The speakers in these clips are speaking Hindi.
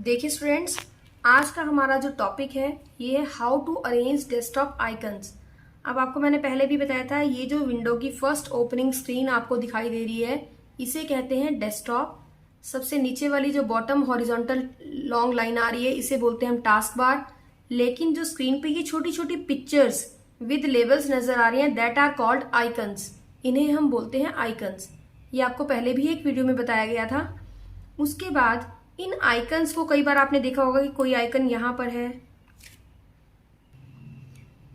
देखिए स्टूडेंट्स, आज का हमारा जो टॉपिक है ये है how to arrange desktop icons. अब आपको मैंने पहले भी बताया था, ये जो विंडो की फर्स्ट ओपनिंग स्क्रीन आपको दिखाई दे रही है इसे कहते हैं डेस्कटॉप। सबसे नीचे वाली जो बॉटम हॉरिजॉन्टल लॉन्ग लाइन आ रही है इसे बोलते हैं हम टास्क बार। लेकिन जो स्क्रीन पे ये छोटी छोटी पिक्चर्स विद लेबल्स नजर आ रही हैं दैट आर कॉल्ड आइकन्स, इन्हें हम बोलते हैं आइकन्स। ये आपको पहले भी एक वीडियो में बताया गया था। उसके बाद इन आइकन्स को कई बार आपने देखा होगा कि कोई आइकन यहां पर है।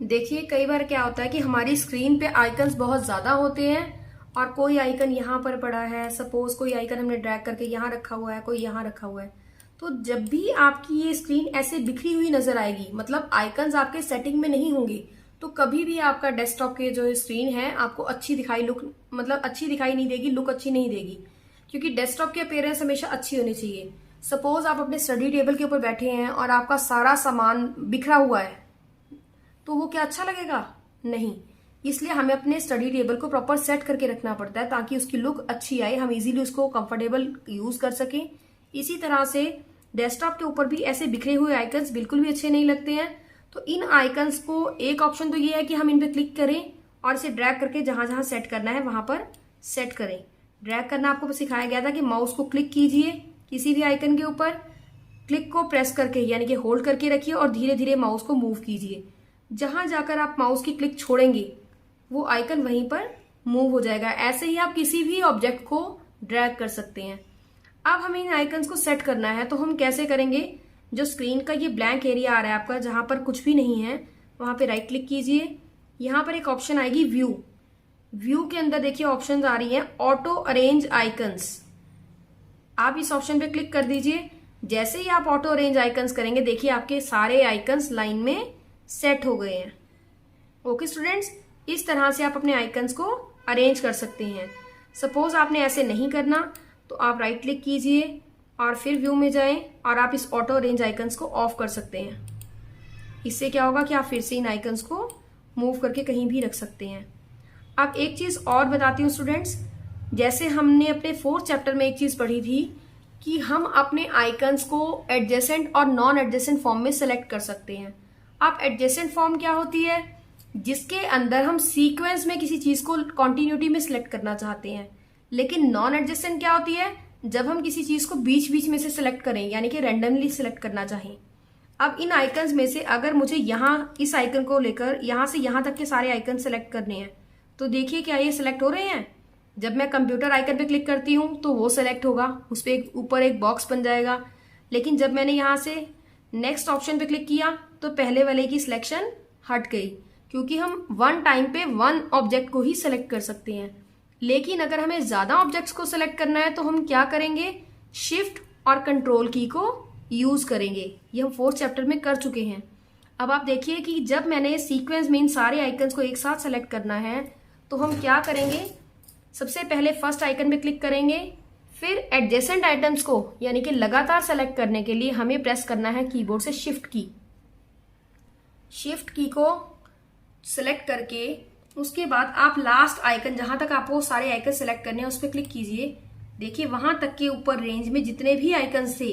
देखिए कई बार क्या होता है कि हमारी स्क्रीन पे आइकन्स बहुत ज्यादा होते हैं और कोई आइकन यहां पर पड़ा है। सपोज कोई आइकन हमने ड्रैग करके यहां रखा हुआ है, कोई यहां रखा हुआ है। तो जब भी आपकी ये स्क्रीन ऐसे बिखरी हुई नजर आएगी, मतलब आइकन्स आपके सेटिंग में नहीं होंगे, तो कभी भी आपका डेस्कटॉप के जो स्क्रीन है आपको अच्छी दिखाई अच्छी दिखाई नहीं देगी, लुक अच्छी नहीं देगी। क्योंकि डेस्कटॉप की अपीयरेंस हमेशा अच्छी होनी चाहिए। सपोज आप अपने स्टडी टेबल के ऊपर बैठे हैं और आपका सारा सामान बिखरा हुआ है, तो वो क्या अच्छा लगेगा? नहीं। इसलिए हमें अपने स्टडी टेबल को प्रॉपर सेट करके रखना पड़ता है ताकि उसकी लुक अच्छी आए, हम इजीली उसको कंफर्टेबल यूज कर सकें। इसी तरह से डेस्कटॉप के ऊपर भी ऐसे बिखरे हुए आइकन्स बिल्कुल भी अच्छे नहीं लगते हैं। तो इन आइकन्स को एक ऑप्शन तो ये है कि हम इन पे क्लिक करें और इसे ड्रैग करके जहां जहां सेट करना है वहां पर सेट करें। ड्रैग करना आपको सिखाया गया था कि माउस को क्लिक कीजिए किसी भी आइकन के ऊपर, क्लिक को प्रेस करके यानी कि होल्ड करके रखिए और धीरे धीरे माउस को मूव कीजिए। जहां जाकर आप माउस की क्लिक छोड़ेंगे वो आइकन वहीं पर मूव हो जाएगा। ऐसे ही आप किसी भी ऑब्जेक्ट को ड्रैग कर सकते हैं। अब हमें इन आइकन्स को सेट करना है, तो हम कैसे करेंगे? जो स्क्रीन का ये ब्लैंक एरिया आ रहा है आपका, जहां पर कुछ भी नहीं है, वहां पे राइट क्लिक कीजिए। यहां पर एक ऑप्शन आएगी व्यू। व्यू के अंदर देखिए ऑप्शंस आ रही हैं ऑटो अरेंज आइकन्स। आप इस ऑप्शन पे क्लिक कर दीजिए। जैसे ही आप ऑटो अरेंज आइकन्स करेंगे देखिए आपके सारे आइकन्स लाइन में सेट हो गए हैं। ओके स्टूडेंट्स, इस तरह से आप अपने आइकन्स को अरेंज कर सकते हैं। सपोज आपने ऐसे नहीं करना तो आप राइट क्लिक कीजिए और फिर व्यू में जाएं और आप इस ऑटो अरेंज आइकन्स को ऑफ कर सकते हैं। इससे क्या होगा कि आप फिर से इन आइकन्स को मूव करके कहीं भी रख सकते हैं। अब एक चीज और बताती हूँ स्टूडेंट्स, जैसे हमने अपने 4th चैप्टर में एक चीज पढ़ी थी कि हम अपने आइकन्स को एडजेसेंट और नॉन एडजेसेंट फॉर्म में सेलेक्ट कर सकते हैं। अब एडजेसेंट फॉर्म क्या होती है? जिसके अंदर हम सीक्वेंस में किसी चीज को कॉन्टिन्यूटी में सिलेक्ट करना चाहते हैं। लेकिन नॉन एडजेसेंट क्या होती है? जब हम किसी चीज को बीच बीच में से सिलेक्ट करें, यानी कि रैंडमली सिलेक्ट करना चाहें। अब इन आइकन्स में से अगर मुझे यहाँ इस आइकन को लेकर यहां से यहां तक के सारे आइकन सेलेक्ट करने हैं, तो देखिए क्या ये सिलेक्ट हो रहे हैं? जब मैं कंप्यूटर आइकन पे क्लिक करती हूँ तो वो सेलेक्ट होगा, उस पर ऊपर एक बॉक्स बन जाएगा। लेकिन जब मैंने यहाँ से नेक्स्ट ऑप्शन पे क्लिक किया तो पहले वाले की सिलेक्शन हट गई, क्योंकि हम वन टाइम पे वन ऑब्जेक्ट को ही सिलेक्ट कर सकते हैं। लेकिन अगर हमें ज्यादा ऑब्जेक्ट्स को सिलेक्ट करना है तो हम क्या करेंगे? शिफ्ट और कंट्रोल की को यूज करेंगे। ये हम 4th चैप्टर में कर चुके हैं। अब आप देखिए कि जब मैंने सीक्वेंस में इन सारे आइकन्स को एक साथ सेलेक्ट करना है तो हम क्या करेंगे? सबसे पहले फर्स्ट आइकन पे क्लिक करेंगे, फिर एडजेसेंट आइटम्स को यानी कि लगातार सेलेक्ट करने के लिए हमें प्रेस करना है कीबोर्ड से शिफ्ट की। शिफ्ट की को सिलेक्ट करके उसके बाद आप लास्ट आइकन जहां तक आपको सारे आइकन सेलेक्ट करने हैं उस पर क्लिक कीजिए। देखिए वहां तक के ऊपर रेंज में जितने भी आइकन थे,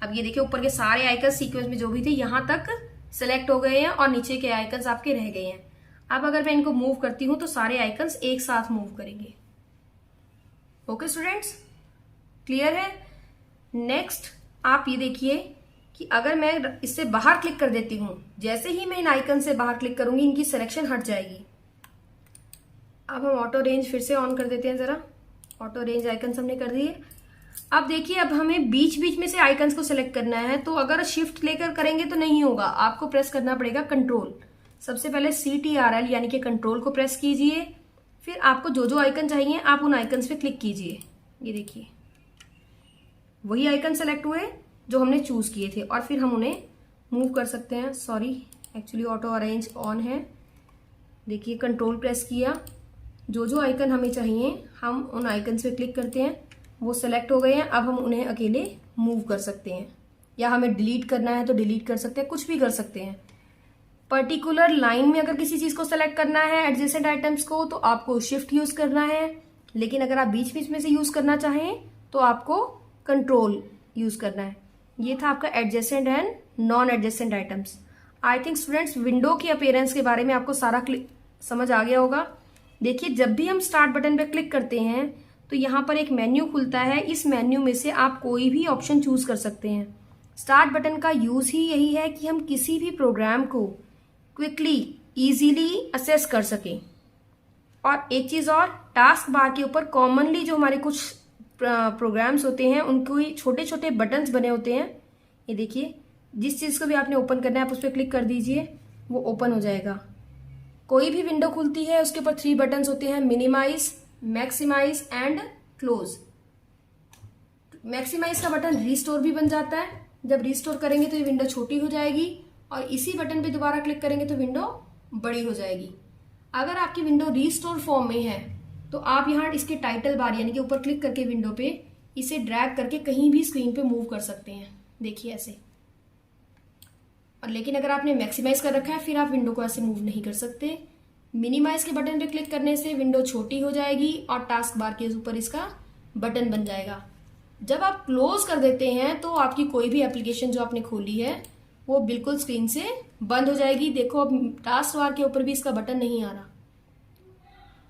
अब ये देखिए ऊपर के सारे आइकन सीक्वेंस में जो भी थे यहां तक सिलेक्ट हो गए हैं और नीचे के आइकन आपके रह गए हैं। अब अगर मैं इनको मूव करती हूं तो सारे आइकन्स एक साथ मूव करेंगे। ओके स्टूडेंट्स, क्लियर है? नेक्स्ट आप ये देखिए कि अगर मैं इससे बाहर क्लिक कर देती हूं, जैसे ही मैं इन आइकन से बाहर क्लिक करूंगी इनकी सिलेक्शन हट जाएगी। अब हम ऑटो रेंज फिर से ऑन कर देते हैं जरा। ऑटो रेंज आइकन्स हमने कर दिए। अब देखिए अब हमें बीच बीच में से आइकन्स को सिलेक्ट करना है, तो अगर शिफ्ट लेकर करेंगे तो नहीं होगा, आपको प्रेस करना पड़ेगा कंट्रोल। सबसे पहले CTRL यानी कि कंट्रोल को प्रेस कीजिए, फिर आपको जो जो आइकन चाहिए आप उन आइकन्स पे क्लिक कीजिए। ये देखिए वही आइकन सेलेक्ट हुए जो हमने चूज किए थे और फिर हम उन्हें मूव कर सकते हैं। Sorry, actually auto arrange on है। देखिए कंट्रोल प्रेस किया, जो जो आइकन हमें चाहिए हम उन आइकन्स पे क्लिक करते हैं, वो सेलेक्ट हो गए हैं। अब हम उन्हें अकेले मूव कर सकते हैं, या हमें डिलीट करना है तो डिलीट कर सकते हैं, कुछ भी कर सकते हैं। पर्टिकुलर लाइन में अगर किसी चीज को सेलेक्ट करना है एडजेसेंट आइटम्स को तो आपको शिफ्ट यूज करना है। लेकिन अगर आप बीच बीच में से यूज करना चाहें तो आपको कंट्रोल यूज करना है। ये था आपका adjacent and non adjacent items. I think students window की अपीयरेंस के बारे में आपको सारा समझ आ गया होगा। देखिए, जब भी हम स्टार्ट बटन पे क्लिक करते हैं तो यहाँ पर एक मेन्यू खुलता है। इस मेन्यू में से आप कोई भी ऑप्शन चूज कर सकते हैं। स्टार्ट बटन का यूज ही यही है कि हम किसी भी प्रोग्राम को क्विकली इजीली असेस कर सकें। और एक चीज और, टास्क बार के ऊपर कॉमनली जो हमारे कुछ प्रोग्राम्स होते हैं उनको छोटे छोटे बटन्स बने होते हैं। ये देखिए, जिस चीज को भी आपने ओपन करना है आप उस पर क्लिक कर दीजिए, वो ओपन हो जाएगा। कोई भी विंडो खुलती है उसके ऊपर 3 बटन्स होते हैं, minimise, maximise and close. Maximise का बटन रीस्टोर भी बन जाता है। जब रीस्टोर करेंगे तो ये विंडो छोटी हो जाएगी और इसी बटन पे दोबारा क्लिक करेंगे तो विंडो बड़ी हो जाएगी। अगर आपकी विंडो रीस्टोर फॉर्म में है तो आप यहाँ इसके टाइटल बार यानी कि ऊपर क्लिक करके विंडो पे इसे ड्रैग करके कहीं भी स्क्रीन पे मूव कर सकते हैं। देखिए ऐसे। और लेकिन अगर आपने मैक्सिमाइज कर रखा है फिर आप विंडो को ऐसे मूव नहीं कर सकते। मिनिमाइज के बटन पे क्लिक करने से विंडो छोटी हो जाएगी और टास्क बार के ऊपर इसका बटन बन जाएगा। जब आप क्लोज कर देते हैं तो आपकी कोई भी एप्लीकेशन जो आपने खोली है वो बिल्कुल स्क्रीन से बंद हो जाएगी। देखो, अब टास्क बार के ऊपर भी इसका बटन नहीं आ रहा।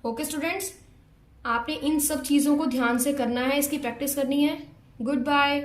ओके स्टूडेंट्स, आपने इन सब चीजों को ध्यान से करना है, इसकी प्रैक्टिस करनी है। Good bye.